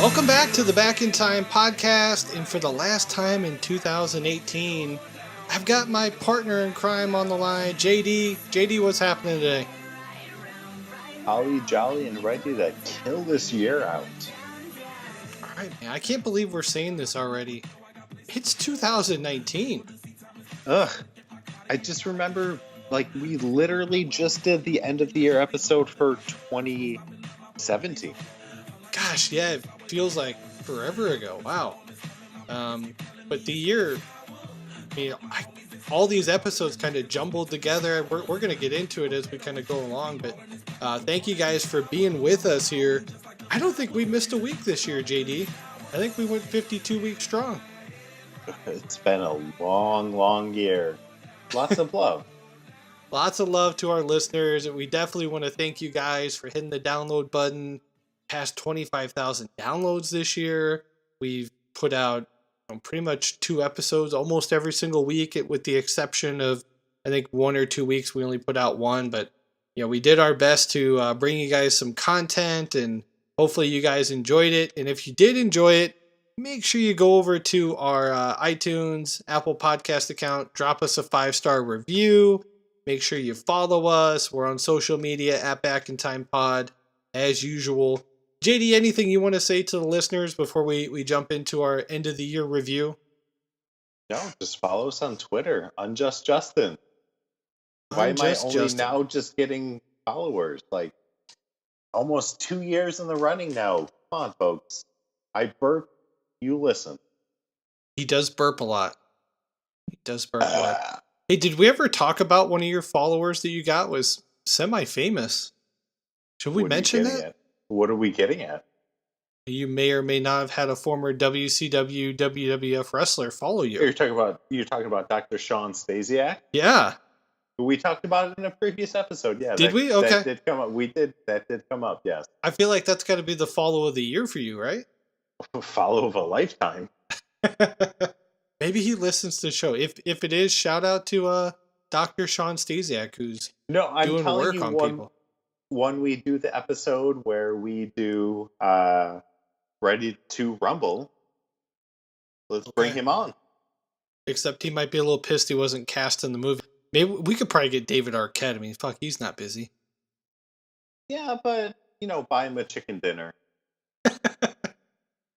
Welcome back to the Back in Time podcast, and for the last time in 2018, I've got my partner in crime on the line, JD. JD, what's happening today? Holly jolly and ready to kill this year out. All right, man, I can't believe we're saying this already. It's 2019. Ugh. I just remember, we literally just did the end of the year episode for 2017. Gosh, yeah, it feels like forever ago. Wow. But the year, all these episodes kind of jumbled together. We're going to get into it as we kind of go along, but thank you guys for being with us here. I don't think we missed a week this year, JD. I think we went 52 weeks strong. It's been a long, long year. Lots of love. Lots of love to our listeners, and we definitely want to thank you guys for hitting the download button. Past 25,000 downloads this year. We've put out pretty much 2 episodes almost every single week, with the exception of, I think, 1 or 2 weeks we only put out 1. But we did our best to bring you guys some content, and hopefully you guys enjoyed it. And if you did enjoy it, make sure you go over to our iTunes, Apple Podcast account, drop us a 5-star review. Make sure you follow us. We're on social media at Back in Time Pod, as usual. JD, anything you want to say to the listeners before we jump into our end of the year review? No, just follow us on Twitter, Unjust Justin. Why am I only now just getting followers? Almost 2 years in the running now. Come on, folks. I burp, you listen. He does burp a lot. Hey, did we ever talk about one of your followers that you got was semi-famous? Should we mention that? What are we getting at? You may or may not have had a former WCW, WWF wrestler follow you. You're talking about Dr. Sean Stasiak? Yeah. We talked about it in a previous episode. Yeah. Did we? Okay. That did come up. That did come up, yes. I feel like that's got to be the follow of the year for you, right? Follow of a lifetime. Maybe he listens to the show. If it is, shout out to Dr. Sean Stasiak, who's doing work on people. When we do the episode where we do Ready to Rumble, let's bring him on. Except he might be a little pissed he wasn't cast in the movie. Maybe we could probably get David Arquette. I mean, fuck, he's not busy. Yeah, but, buy him a chicken dinner.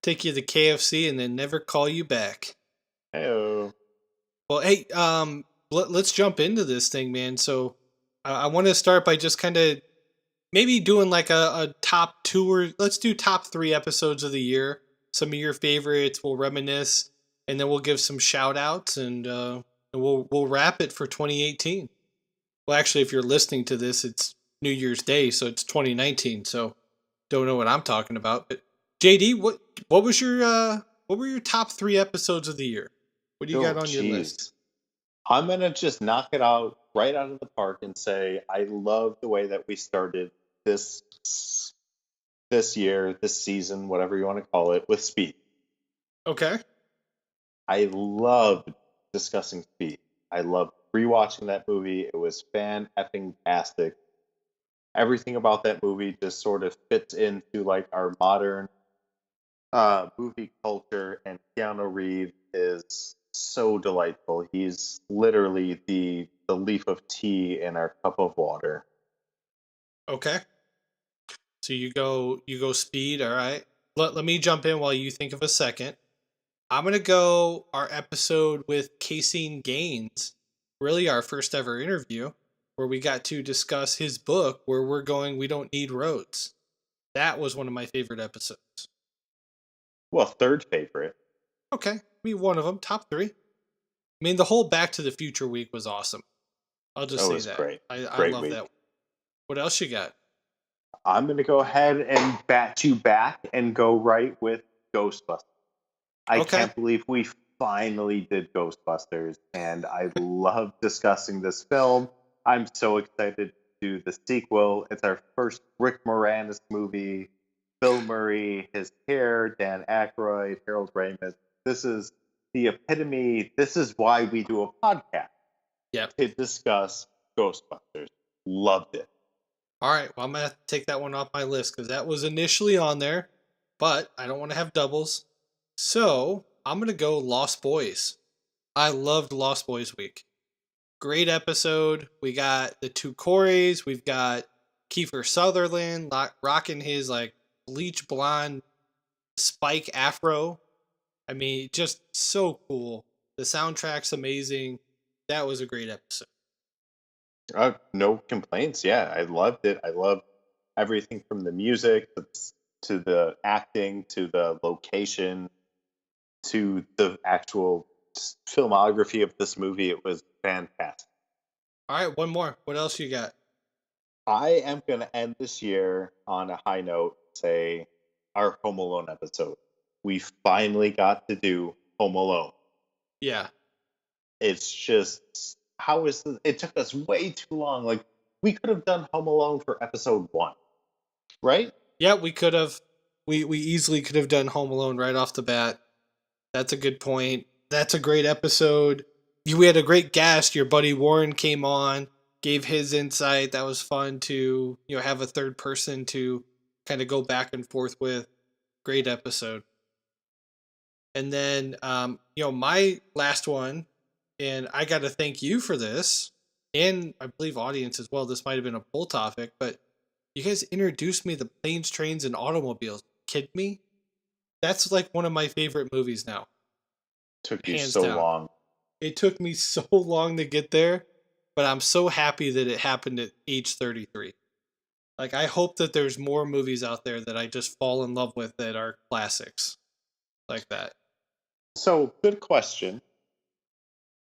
Take you to KFC and then never call you back. Hey-o. Well, hey, let's jump into this thing, man. So I want to start by just kind of maybe doing like a top 2 or let's do top 3 episodes of the year. Some of your favorites. We'll reminisce, and then we'll give some shout outs, and we'll wrap it for 2018. Well, actually, if you're listening to this, it's New Year's Day, so it's 2019. So don't know what I'm talking about. But JD, what was your what were your top 3 episodes of the year? What do you got on your list? I'm gonna just knock it out right out of the park and say I love the way that we started this year, this season, whatever you want to call it, with Speed. Okay. I loved discussing Speed. I loved rewatching that movie. It was fan-effing-tastic. Everything about that movie just sort of fits into our modern movie culture, and Keanu Reeves is so delightful. He's literally the leaf of tea in our cup of water. Okay. So you go Speed, all right. Let me jump in while you think of a second. I'm going to go our episode with Casein Gaines, really our first ever interview, where we got to discuss his book, Where We're Going, We Don't Need Roads. That was one of my favorite episodes. Well, third favorite. Okay, one of them, top 3. The whole Back to the Future week was awesome. I'll just say that. Great. I love that. What else you got? I'm going to go ahead and bat you back and go right with Ghostbusters. I can't believe we finally did Ghostbusters, and I love discussing this film. I'm so excited to do the sequel. It's our first Rick Moranis movie. Bill Murray, his hair, Dan Aykroyd, Harold Ramis. This is the epitome. This is why we do a podcast. Yeah. To discuss Ghostbusters. Loved it. All right. Well, I'm going to have to take that one off my list because that was initially on there. but I don't want to have doubles. So I'm going to go Lost Boys. I loved Lost Boys Week. Great episode. We got the two Coreys. We've got Kiefer Sutherland rocking his like bleach blonde spike afro. I mean, just so cool. The soundtrack's amazing. That was a great episode. No complaints. Yeah, I loved it. I loved everything from the music to the acting to the location to the actual filmography of this movie. It was fantastic. All right, one more. What else you got? I am going to end this year on a high note, say our Home Alone episode. We finally got to do Home Alone. Yeah. It's just, it took us way too long. Like, we could have done Home Alone for episode 1, right? Yeah, we could have. We easily could have done Home Alone right off the bat. That's a good point. That's a great episode. We had a great guest. Your buddy Warren came on, gave his insight. That was fun to have a third person to kind of go back and forth with. Great episode. And then my last one, and I got to thank you for this, and I believe audience as well. This might have been a poll topic, but you guys introduced me to Planes, Trains, and Automobiles. Kid me? That's like one of my favorite movies now. Took you so long. It took me so long to get there, but I'm so happy that it happened at age 33. Like, I hope that there's more movies out there that I just fall in love with that are classics like that. So, good question.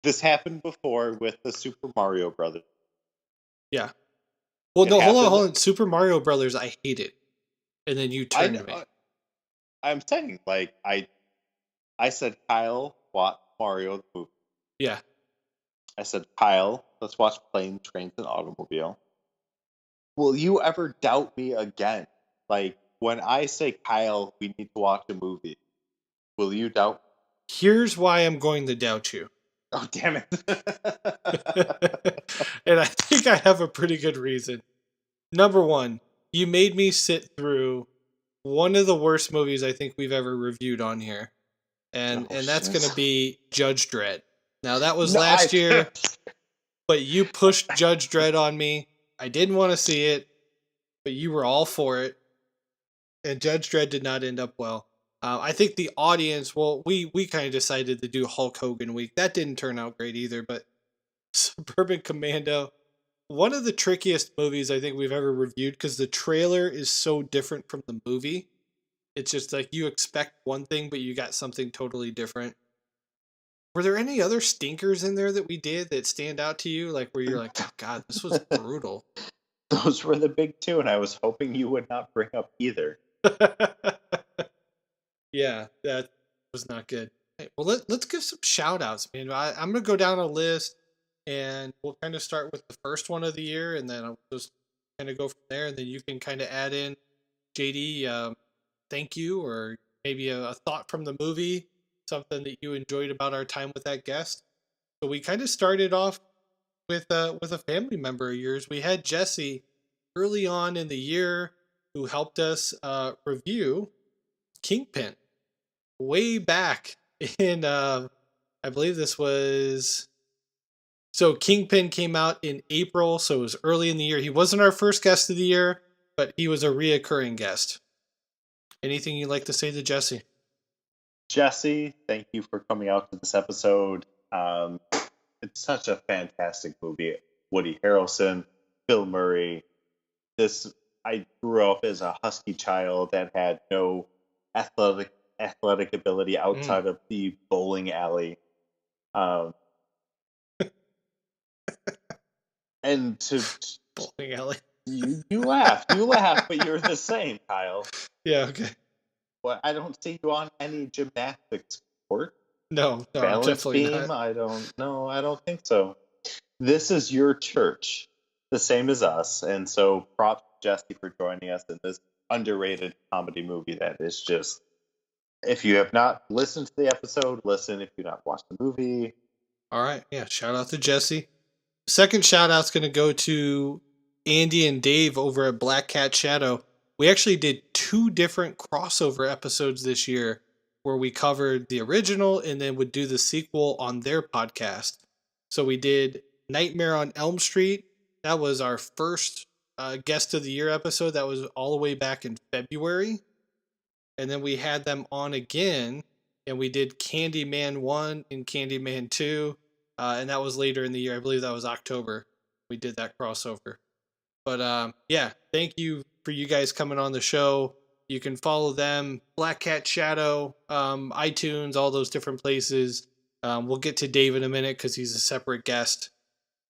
This happened before with the Super Mario Brothers. Yeah. Well, no, hold on. Super Mario Brothers, I hate it. And then you turned to me. I'm saying, like, I said, Kyle, watch Mario the movie. Yeah. I said, Kyle, let's watch Planes, Trains, and Automobile. Will you ever doubt me again? Like, when I say, Kyle, we need to watch a movie, will you doubt? Here's why I'm going to doubt you. Oh, damn it. And I think I have a pretty good reason. Number one, you made me sit through one of the worst movies I think we've ever reviewed on here. And that's going to be Judge Dredd. Now, that was last year, but you pushed Judge Dredd on me. I didn't want to see it, but you were all for it. And Judge Dredd did not end up well. I think the audience, we kind of decided to do Hulk Hogan week. That didn't turn out great either, but Suburban Commando, one of the trickiest movies I think we've ever reviewed because the trailer is so different from the movie. It's just like you expect one thing, but you got something totally different. Were there any other stinkers in there that we did that stand out to you? Like where you're like, oh God, this was brutal. Those were the big two, and I was hoping you would not bring up either. Yeah, that was not good. Hey, well, let's give some shout outs, man. I'm going to go down a list and we'll kind of start with the first one of the year and then I'll just kind of go from there. And then you can kind of add in, JD, thank you, or maybe a thought from the movie, something that you enjoyed about our time with that guest. So we kind of started off with a family member of yours. We had Jesse early on in the year who helped us review Kingpin way back in I believe this was, so Kingpin came out in April, so it was early in the year. He wasn't our first guest of the year, but he was a reoccurring guest. Anything you'd like to say to Jesse? Jesse, thank you for coming out to this episode. It's such a fantastic movie. Woody Harrelson, Bill Murray. I grew up as a husky child that had no athletic ability outside of the bowling alley. And to bowling alley. You laugh, but you're the same, Kyle. Yeah, okay. Well, I don't see you on any gymnastics sport. No, balance definitely beam. not. I don't think so. This is your church, the same as us, and so props to Jesse for joining us in this underrated comedy movie that is just. If you have not listened to the episode, listen. If you have not watched the movie. All right. Yeah. Shout out to Jesse. Second shout out's going to go to Andy and Dave over at Black Cat Shadow. we actually did 2 different crossover episodes this year where we covered the original and then would do the sequel on their podcast. So we did Nightmare on Elm Street. That was our first guest of the year episode. That was all the way back in February. And then we had them on again, and we did Candyman 1 and Candyman 2. And that was later in the year. I believe that was October. We did that crossover. But yeah, thank you for you guys coming on the show. You can follow them, Black Cat Shadow, iTunes, all those different places. We'll get to Dave in a minute because he's a separate guest.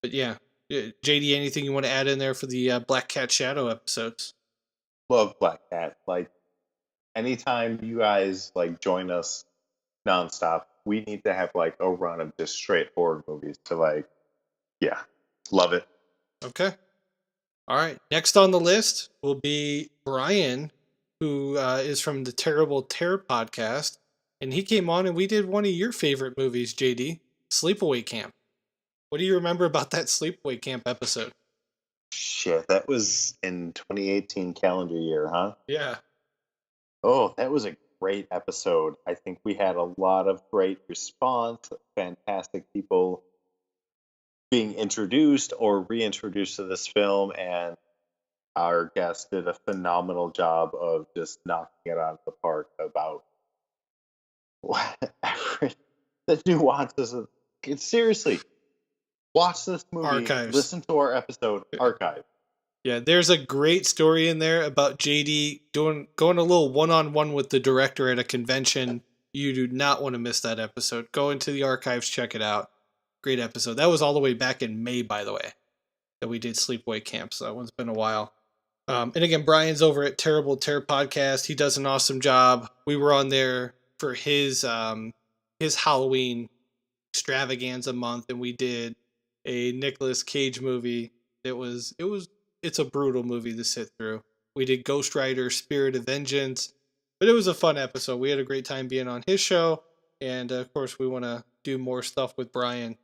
But yeah, JD, anything you want to add in there for the Black Cat Shadow episodes? Love Black Cat. Like, anytime you guys like join us nonstop, we need to have like a run of just straight horror movies to like, yeah, love it. Okay. All right. Next on the list will be Brian, who is from the Terrible Terror podcast. And he came on and we did one of your favorite movies, JD, Sleepaway Camp. What do you remember about that Sleepaway Camp episode? Shit, that was in 2018 calendar year, huh? Yeah. Oh, that was a great episode. I think we had a lot of great response, fantastic people being introduced or reintroduced to this film, and our guest did a phenomenal job of just knocking it out of the park about whatever the nuances of it. Seriously, watch this movie, Archives. listen to our episode, Archive. Yeah, there's a great story in there about JD going a little one-on-one with the director at a convention. You do not want to miss that episode. Go into the archives, check it out. Great episode. That was all the way back in May, by the way, that we did Sleepaway Camp. So that one's been a while. And again, Brian's over at Terrible Terror Podcast. He does an awesome job. We were on there for his Halloween extravaganza month, and we did a Nicolas Cage movie. It's a brutal movie to sit through. We did Ghost Rider, Spirit of Vengeance, but it was a fun episode. We had a great time being on his show, and of course, we want to do more stuff with Brian.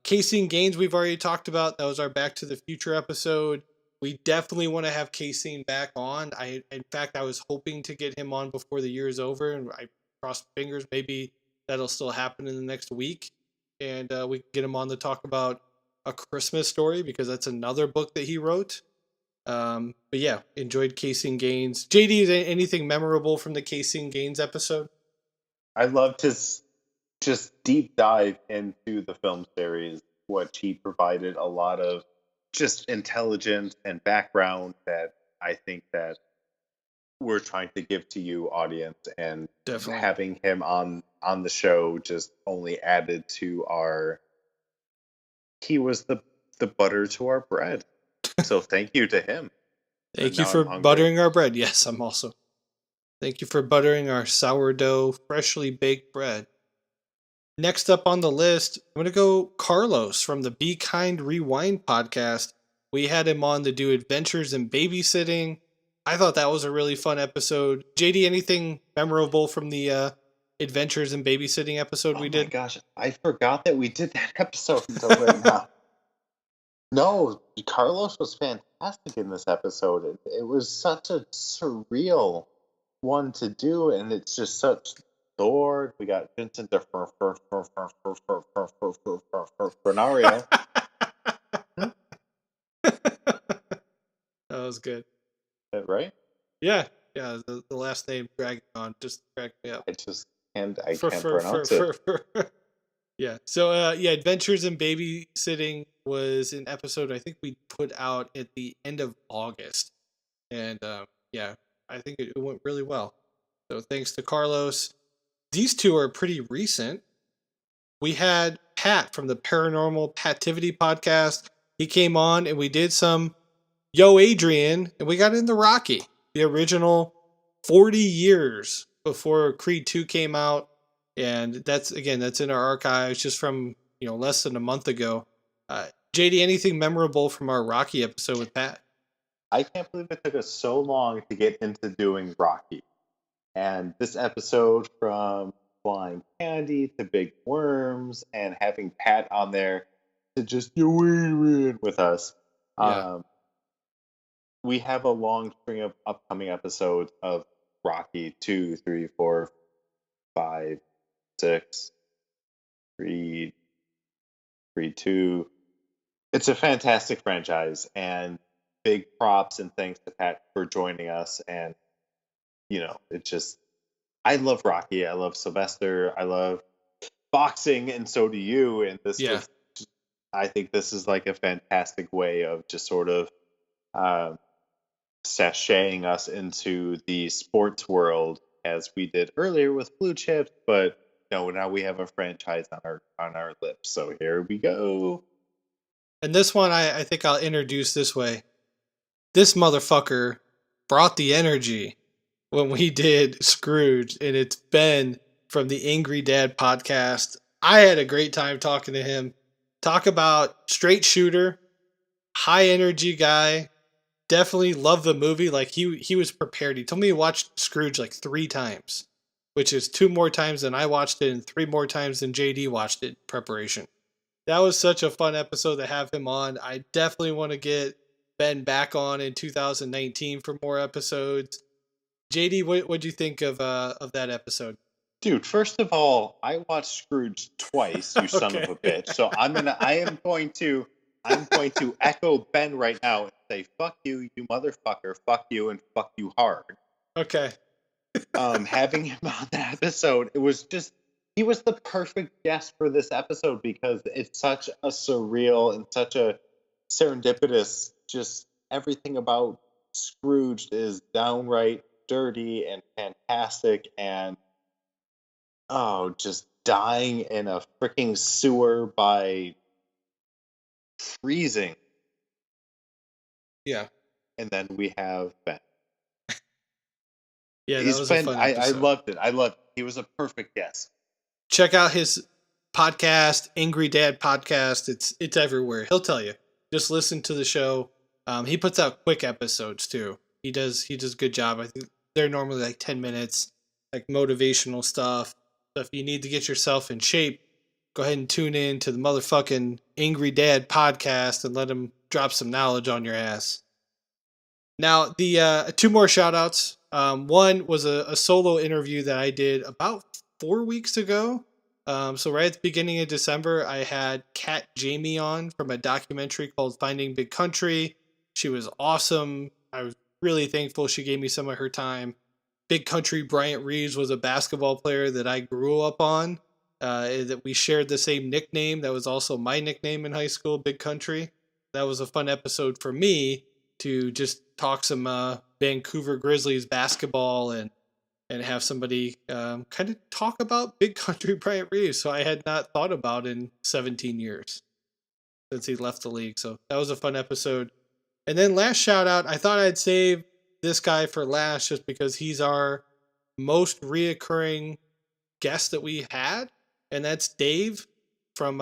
Casey Gaines, we've already talked about. That was our Back to the Future episode. We definitely want to have Casey back on. In fact, I was hoping to get him on before the year is over, and I crossed fingers. Maybe that'll still happen in the next week, and we can get him on to talk about A Christmas Story, because that's another book that he wrote. But yeah, enjoyed Casey Gaines. JD, is anything memorable from the Casey Gaines episode? I loved his just deep dive into the film series, which he provided a lot of just intelligence and background that I think that we're trying to give to you, audience, and Definitely. Having him on the show just only added to he was the butter to our bread. So thank you to him. Thank you for buttering our bread. Yes, I'm also. Thank you for buttering our sourdough, freshly baked bread. Next up on the list, I'm going to go Carlos from the Be Kind Rewind podcast. We had him on to do Adventures in Babysitting. I thought that was a really fun episode. JD, anything memorable from the Adventures in Babysitting episode we did? Oh my gosh, I forgot that we did that episode until right now. No, Carlos was fantastic in this episode. It was such a surreal one to do, and it's just such Thor. We got Vincent Fernario. That was good. Is that right? Yeah. The last name dragging on just cracked me up. I can't pronounce it. Yeah. So Adventures in Babysitting was an episode I think we put out at the end of August, and I think it went really well. So thanks to Carlos. These two are pretty recent. We had Pat from the Paranormal Pativity podcast. He came on and we did some Yo Adrian, and we got into Rocky, the original 40 years before Creed 2 came out. And that's in our archives just from, less than a month ago. JD, anything memorable from our Rocky episode with Pat? I can't believe it took us so long to get into doing Rocky. And this episode, from Flying Candy to Big Worms, and having Pat on there to just with us. Yeah. we have a long string of upcoming episodes of Rocky 2, 3, 4, 5, 6, Creed, Creed 2. It's a fantastic franchise, and big props and thanks to Pat for joining us. And, it just, I love Rocky. I love Sylvester. I love boxing, and so do you. And I think this is like a fantastic way of just sort of sashaying us into the sports world as we did earlier with Blue Chips, but no, now we have a franchise on our lips. So here we go. And this one, I think I'll introduce this way. This motherfucker brought the energy when we did Scrooge, and it's Ben from the Angry Dad podcast. I had a great time talking to him. Talk about straight shooter, high energy guy. Definitely love the movie. Like he was prepared. He told me he watched Scrooge like 3 times, which is 2 more times than I watched it and 3 more times than JD watched it in preparation. That was such a fun episode to have him on. I definitely want to get Ben back on in 2019 for more episodes. JD, what'd you think of that episode? Dude, first of all, I watched Scrooge twice, you son of a bitch. So I'm going to echo Ben right now and say, fuck you, you motherfucker, fuck you, and fuck you hard. Okay. Having him on the episode, it was just, he was the perfect guest for this episode because it's such a surreal and such a serendipitous, just everything about Scrooge is downright dirty and fantastic, and just dying in a freaking sewer by freezing. Yeah. And then we have Ben. Yeah, that was a fun episode. I loved it. He was a perfect guest. Check out his podcast, Angry Dad Podcast. It's everywhere. He'll tell you. Just listen to the show. He puts out quick episodes too. He does a good job. I think they're normally like 10 minutes, like motivational stuff. So if you need to get yourself in shape, go ahead and tune in to the motherfucking Angry Dad Podcast and let him drop some knowledge on your ass. Now, the 2 more shout outs. One was a solo interview that I did about 4 weeks ago. So right at the beginning of December, I had Kat Jamie on from a documentary called Finding Big Country. She was awesome. I was really thankful she gave me some of her time. Big Country Bryant Reeves was a basketball player that I grew up on. That we shared the same nickname. That was also my nickname in high school, Big Country. That was a fun episode for me to just talk some Vancouver Grizzlies basketball and have somebody kind of talk about Big Country Bryant Reeves, so I had not thought about in 17 years since he left the league. So that was a fun episode. And then last shout out, I thought I'd save this guy for last just because he's our most reoccurring guest that we had, and that's Dave from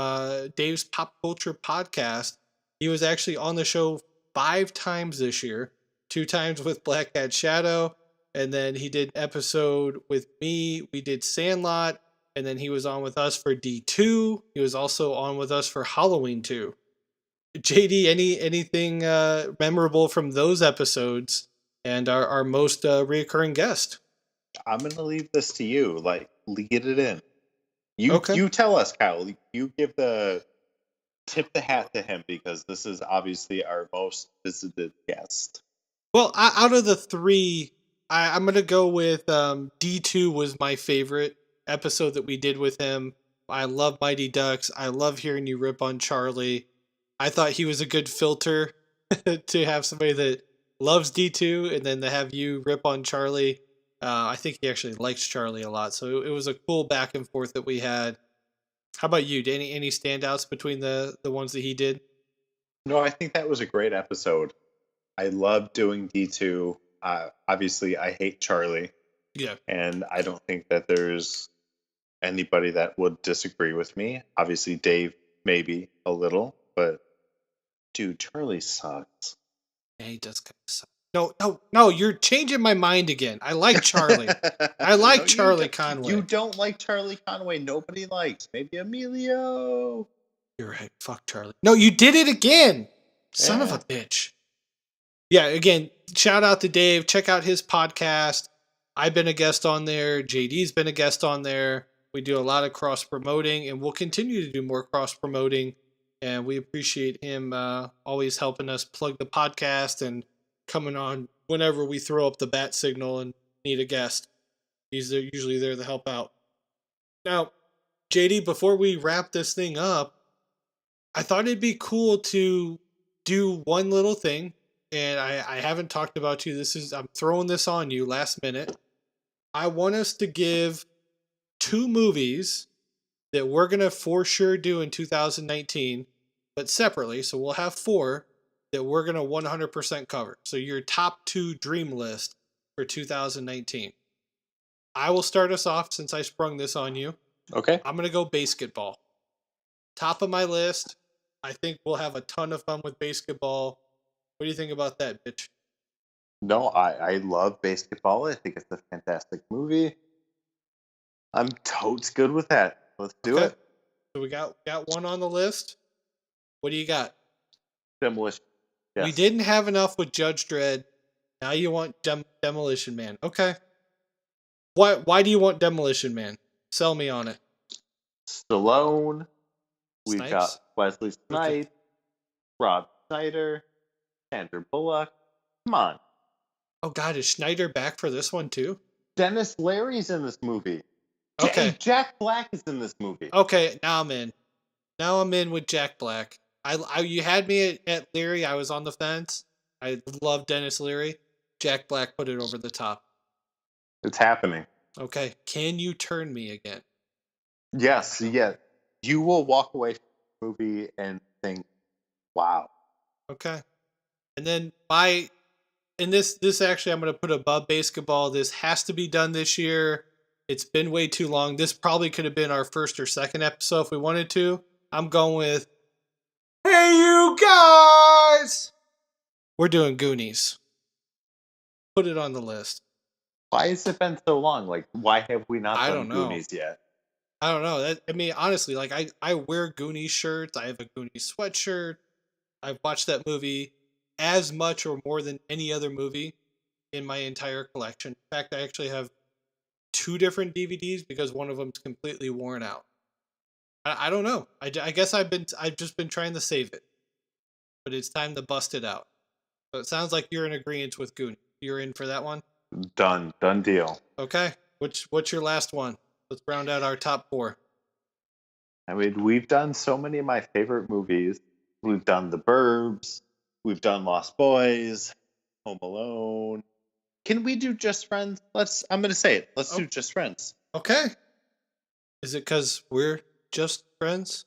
Dave's Pop Culture Podcast. He was actually on the show 5 times this year, 2 times with Black Cat Shadow, and then he did an episode with me. We did Sandlot, and then he was on with us for D2. He was also on with us for Halloween 2. JD, anything memorable from those episodes and our most reoccurring guest? I'm going to leave this to you. Like, lead it in. You tell us, Kyle. You give tip the hat to him because this is obviously our most visited guest. Well, out of the 3, I'm going to go with D2 was my favorite episode that we did with him. I love Mighty Ducks. I love hearing you rip on Charlie. I thought he was a good filter to have somebody that loves D2 and then to have you rip on Charlie. I think he actually likes Charlie a lot. So it was a cool back and forth that we had. How about you? Any standouts between the ones that he did? No, I think that was a great episode. I love doing D2. Obviously, I hate Charlie. Yeah. And I don't think that there's anybody that would disagree with me. Obviously, Dave, maybe a little, but dude, Charlie sucks. Yeah, he does kind of suck. No, you're changing my mind again. I like Charlie. I like Charlie Conway. You don't like Charlie Conway. Nobody likes. Maybe Emilio. You're right. Fuck Charlie. No, you did it again. Son of a bitch. yeah, again, shout out to Dave. Check out his podcast. I've been a guest on there. JD's been a guest on there. We do a lot of cross promoting, and we'll continue to do more cross promoting. And we appreciate him always helping us plug the podcast and coming on whenever we throw up the bat signal and need a guest. He's usually there to help out. Now, JD, before we wrap this thing up, I thought it'd be cool to do one little thing. And I haven't talked about you. I'm throwing this on you last minute. I want us to give 2 movies that we're going to for sure do in 2019, but separately. So we'll have 4 that we're going to 100% cover. So your top 2 dream list for 2019. I will start us off since I sprung this on you. Okay. I'm going to go basketball. Top of my list. I think we'll have a ton of fun with basketball. What do you think about that, bitch? No, I love basketball. I think it's a fantastic movie. I'm totes good with that. Let's do it. So we got one on the list. What do you got? Demolition. Yes. We didn't have enough with Judge Dredd. Now you want Demolition Man. Okay. Why do you want Demolition Man? Sell me on it. Stallone. We've Snipes? got Wesley Snipes, Rob Schneider, Sandra Bullock. Come on. Oh God, is Schneider back for this one too? Dennis Leary's in this movie. Okay. Jack Black is in this movie. Okay, now I'm in. Now I'm in with Jack Black. You had me at Leary. I was on the fence. I love Dennis Leary. Jack Black put it over the top. It's happening. Okay. Can you turn me again? Yes, yeah. You will walk away from the movie and think, wow. Okay. And then this actually I'm going to put above basketball. This has to be done this year. It's been way too long. This probably could have been our first or second episode if we wanted to. I'm going with, hey, you guys! We're doing Goonies. Put it on the list. Why has it been so long? Like, why have we not done Goonies yet? I don't know. I mean, honestly, like I wear Goonies shirts. I have a Goonies sweatshirt. I've watched that movie as much or more than any other movie in my entire collection. In fact, I actually have 2 different DVDs because one of them's completely worn out. I don't know. I guess I've just been trying to save it, but it's time to bust it out. So it sounds like you're in agreement with Goonies. You're in for that one? Done deal. Okay. What's your last one? Let's round out our top 4. I mean, we've done so many of my favorite movies. We've done The Burbs. We've done Lost Boys. Home Alone. Can we do Just Friends? I'm going to say it. Let's do Just Friends. Okay. Is it because we're just friends?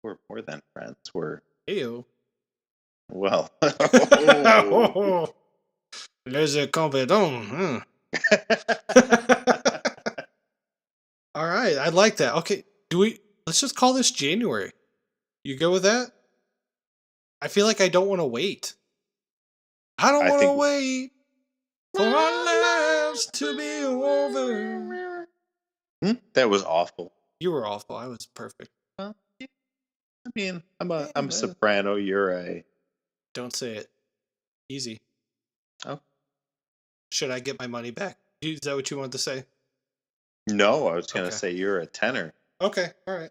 We're more than friends. We're... Ew. Well. Les compétents. All right. I like that. Okay. Let's just call this January. You go with that? I feel like I don't want to wait. I don't want to wait for our lives to be over. That was awful. You were awful. I was perfect. Well, yeah. I mean, I'm a soprano. You're a... Don't say it. Easy. Oh. Should I get my money back? Is that what you wanted to say? No, I was going to say you're a tenor. Okay. All right.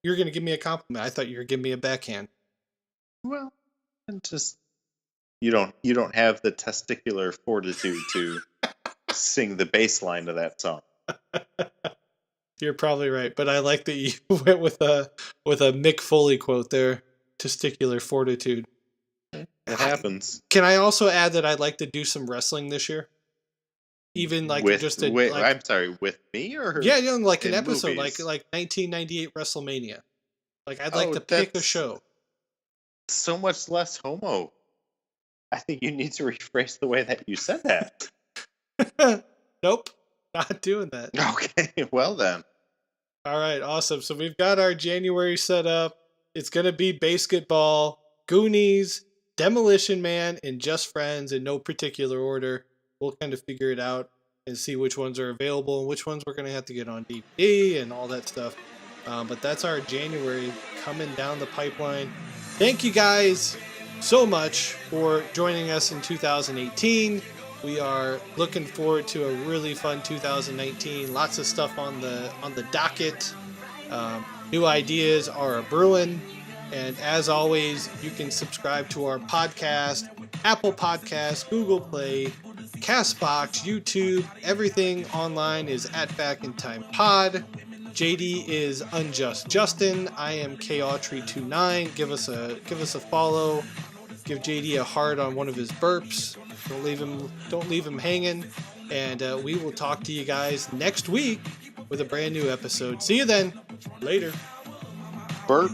You're going to give me a compliment. I thought you were giving me a backhand. Well, just you don't have the testicular fortitude to sing the bass line of that song. You're probably right, but I like that you went with a Mick Foley quote there. Testicular fortitude. It happens. Can I also add that I'd like to do some wrestling this year? Even like with, just a, with, like, I'm sorry, with me or yeah, like an episode, movies? like 1998 WrestleMania. Like I'd like to pick a show. So much less homo. I think you need to rephrase the way that you said that. Nope, not doing that. Okay, well then. All right, awesome. So we've got our January set up. It's going to be basketball, Goonies, Demolition Man, and Just Friends in no particular order. We'll kind of figure it out and see which ones are available and which ones we're going to have to get on DVD and all that stuff. But that's our January coming down the pipeline. Thank you guys so much for joining us in 2018. We are looking forward to a really fun 2019. Lots of stuff on the docket. New ideas are a-brewing. And as always, you can subscribe to our podcast, Apple Podcasts, Google Play, CastBox, YouTube. Everything online is at Back in Time Pod. JD is Unjust Justin. I am KAutry29. Give us a follow. Give JD a heart on one of his burps. Don't leave him hanging. And we will talk to you guys next week with a brand new episode. See you then. Later. Burp.